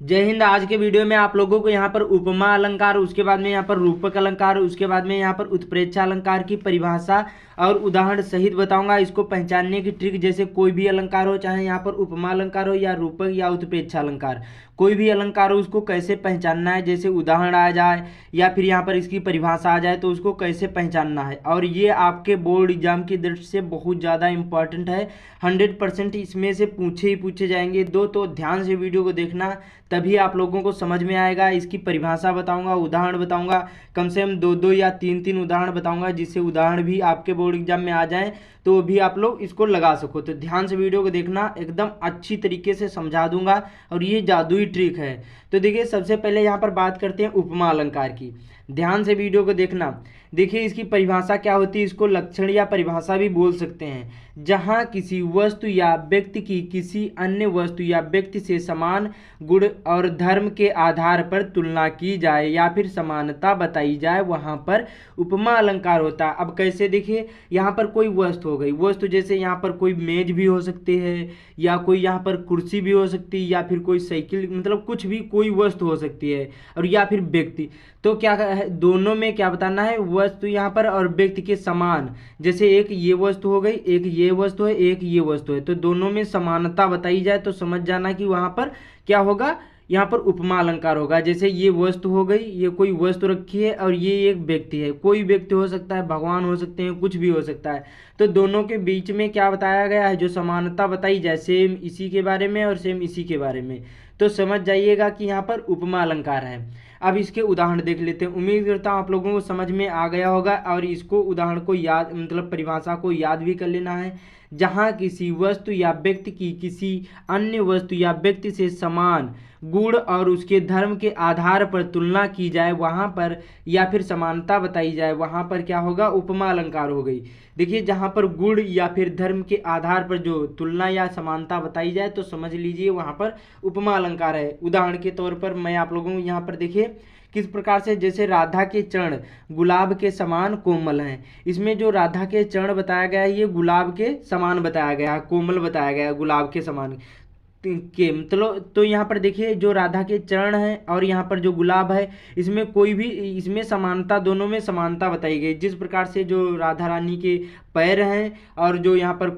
जय हिंद। आज के वीडियो में आप लोगों को यहाँ पर उपमा अलंकार, उसके बाद में यहाँ पर रूपक अलंकार, उसके बाद में यहाँ पर उत्प्रेक्षा अलंकार की परिभाषा और उदाहरण सहित बताऊंगा। इसको पहचानने की ट्रिक, जैसे कोई भी अलंकार हो, चाहे यहाँ पर उपमा अलंकार हो या रूपक या उत्प्रेक्षा अलंकार, कोई भी अलंकार हो, उसको कैसे पहचानना है, जैसे उदाहरण आ जाए या फिर यहाँ पर इसकी परिभाषा आ जाए तो उसको कैसे पहचानना है। और ये आपके बोर्ड एग्जाम की दृष्टि से बहुत ज़्यादा इंपॉर्टेंट है। 100% इसमें से पूछे ही पूछे जाएंगे तो ध्यान से वीडियो को देखना, तभी आप लोगों को समझ में आएगा। इसकी परिभाषा बताऊंगा, उदाहरण बताऊंगा, कम से कम दो दो या तीन तीन उदाहरण बताऊंगा, जिससे उदाहरण भी आपके बोर्ड एग्जाम में आ जाएं तो भी आप लोग इसको लगा सको। तो ध्यान से वीडियो को देखना, एकदम अच्छी तरीके से समझा दूंगा और ये जादुई ट्रिक है। तो देखिए, सबसे पहले यहाँ पर बात करते हैं उपमा अलंकार की। ध्यान से वीडियो को देखना। देखिए, इसकी परिभाषा क्या होती है, इसको लक्षण या परिभाषा भी बोल सकते हैं। जहाँ किसी वस्तु या व्यक्ति की किसी अन्य वस्तु या व्यक्ति से समान गुण और धर्म के आधार पर तुलना की जाए या फिर समानता बताई जाए, वहाँ पर उपमा अलंकार होता है। अब कैसे, देखिए, यहाँ पर कोई वस्तु हो गई, वस्तु जैसे यहाँ पर कोई मेज भी हो सकती है, या कोई यहाँ पर कुर्सी भी हो सकती है, या फिर कोई साइकिल, मतलब कुछ भी कोई वस्तु हो सकती है, और या फिर व्यक्ति। तो क्या है, दोनों में क्या बताना है, वस्तु यहाँ पर और व्यक्ति के समान। जैसे एक ये वस्तु हो गई, एक ये वस्तु है, एक ये वस्तु है, तो दोनों में समानता बताई जाए तो समझ जाना कि वहाँ पर क्या होगा, यहाँ पर उपमा अलंकार होगा। जैसे ये वस्तु हो गई, ये कोई वस्तु रखी है, और ये एक व्यक्ति है, कोई व्यक्ति हो सकता है, भगवान हो सकते हैं, कुछ भी हो सकता है। तो दोनों के बीच में क्या बताया गया है, जो समानता बताई जाए, सेम इसी के बारे में और सेम इसी के बारे में, तो समझ जाइएगा कि यहाँ पर उपमा अलंकार है। अब इसके उदाहरण देख लेते हैं। उम्मीद करता हूँ आप लोगों को समझ में आ गया होगा, और इसको उदाहरण को याद, मतलब परिभाषा को याद भी कर लेना है। जहाँ किसी वस्तु या व्यक्ति की किसी अन्य वस्तु या व्यक्ति से समान गुण और उसके धर्म के आधार पर तुलना की जाए, वहाँ पर या फिर समानता बताई जाए, वहाँ पर क्या होगा, उपमा अलंकार हो गई। देखिए, जहाँ पर गुण या फिर धर्म के आधार पर जो तुलना या समानता बताई जाए तो समझ लीजिए वहाँ पर उपमा अलंकार है। उदाहरण के तौर पर मैं आप लोगों को यहाँ पर देखिए किस प्रकार से, जैसे राधा के चरण गुलाब के समान कोमल हैं। इसमें जो राधा के चरण बताया गया है, ये गुलाब के समान बताया गया है, कोमल बताया गया है, गुलाब के समान के मतलब। तो यहाँ पर देखिए, जो राधा के चरण हैं और यहाँ पर जो गुलाब है, इसमें कोई भी, इसमें समानता, दोनों में समानता बताई गई। जिस प्रकार से जो राधा रानी के पैर हैं और जो यहाँ पर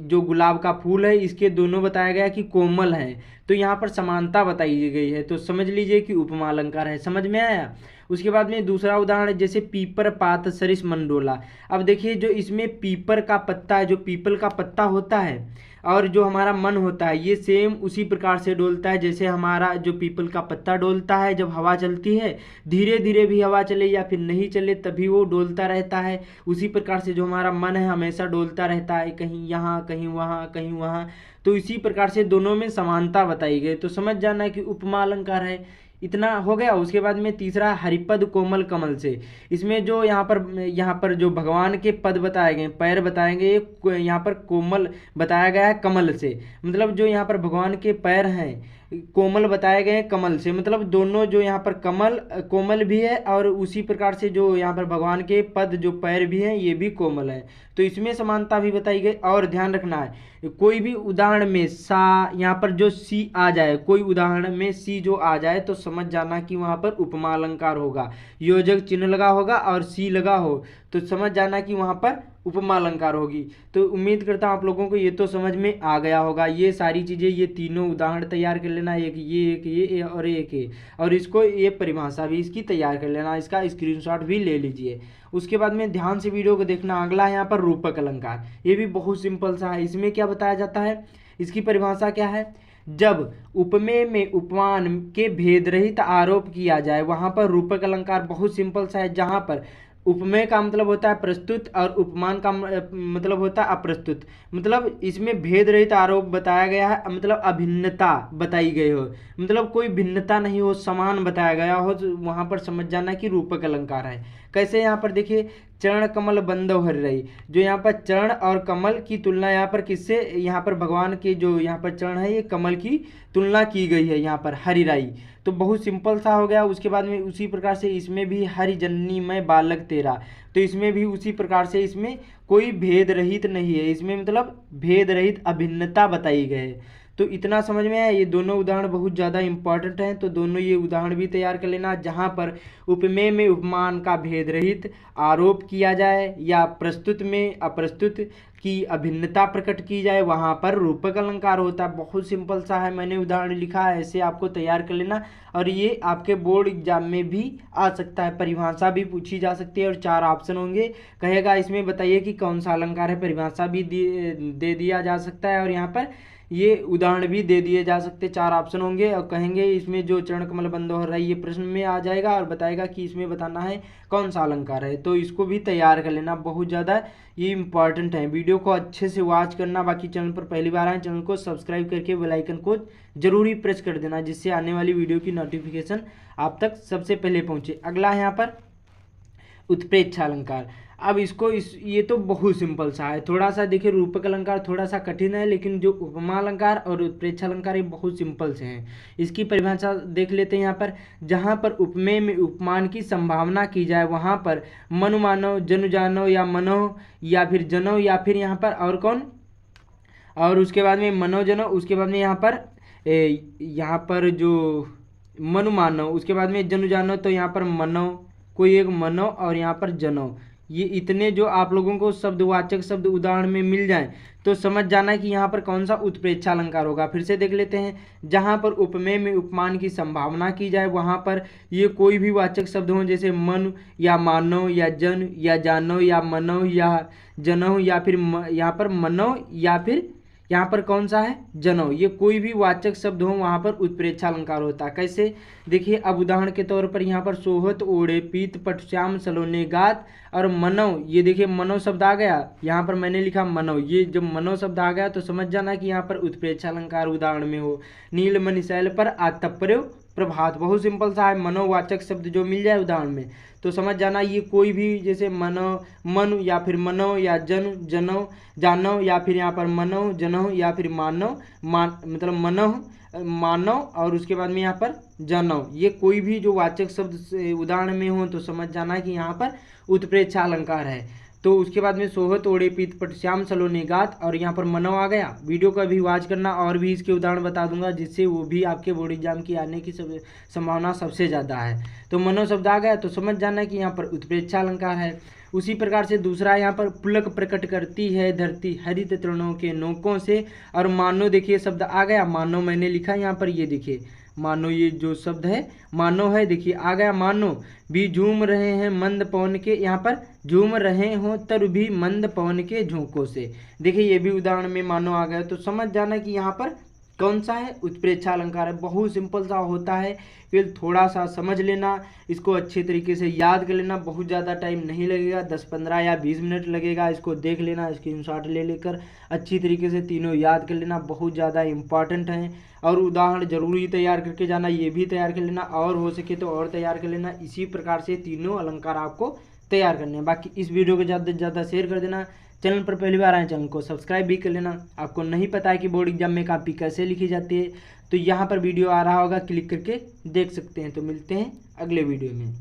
जो गुलाब का फूल है, इसके दोनों बताया गया कि कोमल हैं, तो यहाँ पर समानता बताई गई है। तो समझ लीजिए कि उपमा अलंकार है। समझ में आया। उसके बाद में दूसरा उदाहरण, जैसे पीपर पात सरिस मंडोला। अब देखिए, जो इसमें पीपर का पत्ता है, जो पीपल का पत्ता होता है, और जो हमारा मन होता है, ये सेम उसी प्रकार से डोलता है जैसे हमारा जो पीपल का पत्ता डोलता है जब हवा चलती है। धीरे धीरे भी हवा चले या फिर नहीं चले तभी वो डोलता रहता है। उसी प्रकार से जो हमारा मन है हमेशा डोलता रहता है, कहीं यहाँ कहीं वहाँ कहीं वहाँ। तो इसी प्रकार से दोनों में समानता बताई गई, तो समझ जाना है कि उपमा अलंकार है। इतना हो गया। उसके बाद में तीसरा, हरिपद कोमल कमल से। इसमें जो यहाँ पर जो भगवान के पद बताए गए, पैर बताए गए, यहाँ पर कोमल बताया गया है कमल से। मतलब जो यहाँ पर भगवान के पैर हैं कोमल बताए गए हैं कमल से, मतलब दोनों जो यहाँ पर कमल कोमल भी है, और उसी प्रकार से जो यहाँ पर भगवान के पद जो पैर भी हैं ये भी कोमल है। तो इसमें समानता भी बताई गई। और ध्यान रखना है, कोई भी उदाहरण में सा, यहाँ पर जो सी आ जाए, कोई उदाहरण में सी जो आ जाए तो समझ जाना कि वहाँ पर उपमा अलंकार होगा। योजक चिन्ह लगा होगा और सी लगा हो तो समझ जाना कि वहाँ पर उपमा अलंकार होगी। तो उम्मीद करता हूँ आप लोगों को ये तो समझ में आ गया होगा। ये सारी चीज़ें, ये तीनों उदाहरण तैयार कर लेना, एक ये और एक ये, और इसको ये परिभाषा भी इसकी तैयार कर लेना, इसका स्क्रीनशॉट भी ले लीजिए। उसके बाद में ध्यान से वीडियो को देखना। अगला है यहाँ पर रूपक अलंकार। ये भी बहुत सिंपल सा है। इसमें क्या बताया जाता है, इसकी परिभाषा क्या है, जब उपमेय में उपमान के भेद रहित आरोप किया जाए, वहाँ पर रूपक अलंकार बहुत सिंपल सा है। जहाँ पर उपमेय का मतलब होता है प्रस्तुत और उपमान का मतलब होता है अप्रस्तुत, मतलब इसमें भेद रहित आरोप बताया गया है, मतलब अभिन्नता बताई गई हो, मतलब कोई भिन्नता नहीं हो, समान बताया गया हो, तो वहाँ पर समझ जाना कि रूपक अलंकार है। कैसे, यहाँ पर देखिए, चरण कमल बंदव हर रही। जो यहाँ पर चरण और कमल की तुलना यहाँ पर किससे, यहाँ पर भगवान के जो यहाँ पर चरण है ये कमल की तुलना की गई है यहाँ पर हरिराई। तो बहुत सिंपल सा हो गया। उसके बाद में उसी प्रकार से इसमें भी हरि जननी में बालक तेरा, तो इसमें भी उसी प्रकार से इसमें कोई भेद रहित नहीं है, इसमें मतलब भेद रहित अभिन्नता बताई गई है। तो इतना समझ में आया। ये दोनों उदाहरण बहुत ज़्यादा इंपॉर्टेंट हैं, तो दोनों ये उदाहरण भी तैयार कर लेना। जहाँ पर उपमेय में उपमान का भेद रहित आरोप किया जाए या प्रस्तुत में अप्रस्तुत की अभिन्नता प्रकट की जाए, वहाँ पर रूपक अलंकार होता है। बहुत सिंपल सा है, मैंने उदाहरण लिखा है, ऐसे आपको तैयार कर लेना। और ये आपके बोर्ड एग्जाम में भी आ सकता है, परिभाषा भी पूछी जा सकती है और 4 ऑप्शन होंगे। कहेगा इसमें बताइए कि कौन सा अलंकार है, परिभाषा भी दे दिया जा सकता है और यहाँ पर ये उदाहरण भी दे दिए जा सकते। 4 ऑप्शन होंगे और कहेंगे इसमें जो चरण कमल बंदोहर है ये प्रश्न में आ जाएगा और बताएगा कि इसमें बताना है कौन सा अलंकार है। तो इसको भी तैयार कर लेना, बहुत ज़्यादा ये इंपॉर्टेंट है। वीडियो को अच्छे से वॉच करना। बाकी चैनल पर पहली बार आए, चैनल को सब्सक्राइब करके बेल आइकन को जरूरी प्रेस कर देना, जिससे आने वाली वीडियो की नोटिफिकेशन आप तक सबसे पहले पहुँचे। अगला है यहाँ पर उत्प्रेक्षा अलंकार। अब इसको ये तो बहुत सिंपल सा है, थोड़ा सा देखिए रूपक अलंकार थोड़ा सा कठिन है, लेकिन जो उपमा अलंकार और उत्प्रेक्षा अलंकार ये बहुत सिंपल से हैं। इसकी परिभाषा देख लेते हैं यहाँ पर। जहाँ पर उपमेय में उपमान की संभावना की जाए, वहाँ पर मनु मानो, जनु जानो या मनो या फिर जनो या फिर यहाँ पर और कौन, और उसके बाद में मनोजनो, उसके बाद में यहाँ पर जो मनु मानो, उसके बाद में जनु जानो, तो यहाँ पर मनो, कोई एक मनो और यहाँ पर जनो। ये इतने जो आप लोगों को शब्दवाचक शब्द उदाहरण में मिल जाएं तो समझ जाना है कि यहाँ पर कौन सा उत्प्रेक्षा अलंकार होगा। फिर से देख लेते हैं। जहाँ पर उपमेय में उपमान की संभावना की जाए, वहाँ पर ये कोई भी वाचक शब्द हो, जैसे मन या मानो या जन या जानो या मनो या जनो या फिर यहाँ पर मनो या फिर यहाँ पर कौन सा है, जनो। ये कोई भी वाचक शब्द हो वहाँ पर उत्प्रेक्षा अलंकार होता है। कैसे देखिए, अब उदाहरण के तौर पर यहाँ पर सोहत ओढ़े पीत पट श्याम सलोने गात और मनो, ये देखिए मनो शब्द आ गया, यहाँ पर मैंने लिखा मनो। ये जब मनो शब्द आ गया तो समझ जाना कि यहाँ पर उत्प्रेक्षा अलंकार उदाहरण में हो। नील मणि शैल पर आतप्र्यो प्रभात, बहुत सिंपल सा है। मनोवाचक शब्द जो मिल जाए उदाहरण में तो समझ जाना ये कोई भी, जैसे मनो मनु या फिर मनो या जन जनो जानो या फिर यहाँ पर मनो जनो या फिर मानो मतलब मनो मानो और उसके बाद में यहाँ पर जनो, ये कोई भी जो वाचक शब्द उदाहरण में हो तो समझ जाना कि यहाँ पर उत्प्रेक्षा अलंकार है। तो उसके बाद में सोहत ओढ़े पीत पट श्याम सलोने गात और यहाँ पर मनो आ गया। वीडियो का भी वाच करना और भी इसके उदाहरण बता दूंगा, जिससे वो भी आपके बोर्ड एग्जाम की आने की संभावना सबसे ज़्यादा है। तो मनो शब्द आ गया तो समझ जाना कि यहाँ पर उत्प्रेक्षा अलंकार है। उसी प्रकार से दूसरा यहाँ पर पुलक प्रकट करती है धरती हरित तृणों के नोकों से, और मानो देखिए शब्द आ गया, मानो मैंने लिखा यहाँ पर, ये देखिए मानो, ये जो शब्द है मानो है, देखिए आ गया मानो। भी झूम रहे हैं मंद पवन के, यहाँ पर झूम रहे हो तर भी मंद पवन के झोंकों से, देखिए ये भी उदाहरण में मानो आ गया। तो समझ जाना कि यहाँ पर कौन सा है, उत्प्रेक्षा अलंकार है। बहुत सिंपल सा होता है, फिर थोड़ा सा समझ लेना, इसको अच्छे तरीके से याद कर लेना। बहुत ज़्यादा टाइम नहीं लगेगा, 10-15 या 20 मिनट लगेगा। इसको देख लेना, स्क्रीनशॉट ले लेकर अच्छी तरीके से तीनों याद कर लेना, बहुत ज़्यादा इंपॉर्टेंट हैं। और उदाहरण जरूरी तैयार करके जाना, ये भी तैयार कर लेना, और हो सके तो और तैयार कर लेना। इसी प्रकार से तीनों अलंकार आपको तैयार करने हैं। बाकी इस वीडियो को ज़्यादा से ज़्यादा शेयर कर देना। चैनल पर पहली बार आए, चैनल को सब्सक्राइब भी कर लेना। आपको नहीं पता है कि बोर्ड एग्जाम में कॉपी कैसे लिखी जाती है, तो यहाँ पर वीडियो आ रहा होगा, क्लिक करके देख सकते हैं। तो मिलते हैं अगले वीडियो में।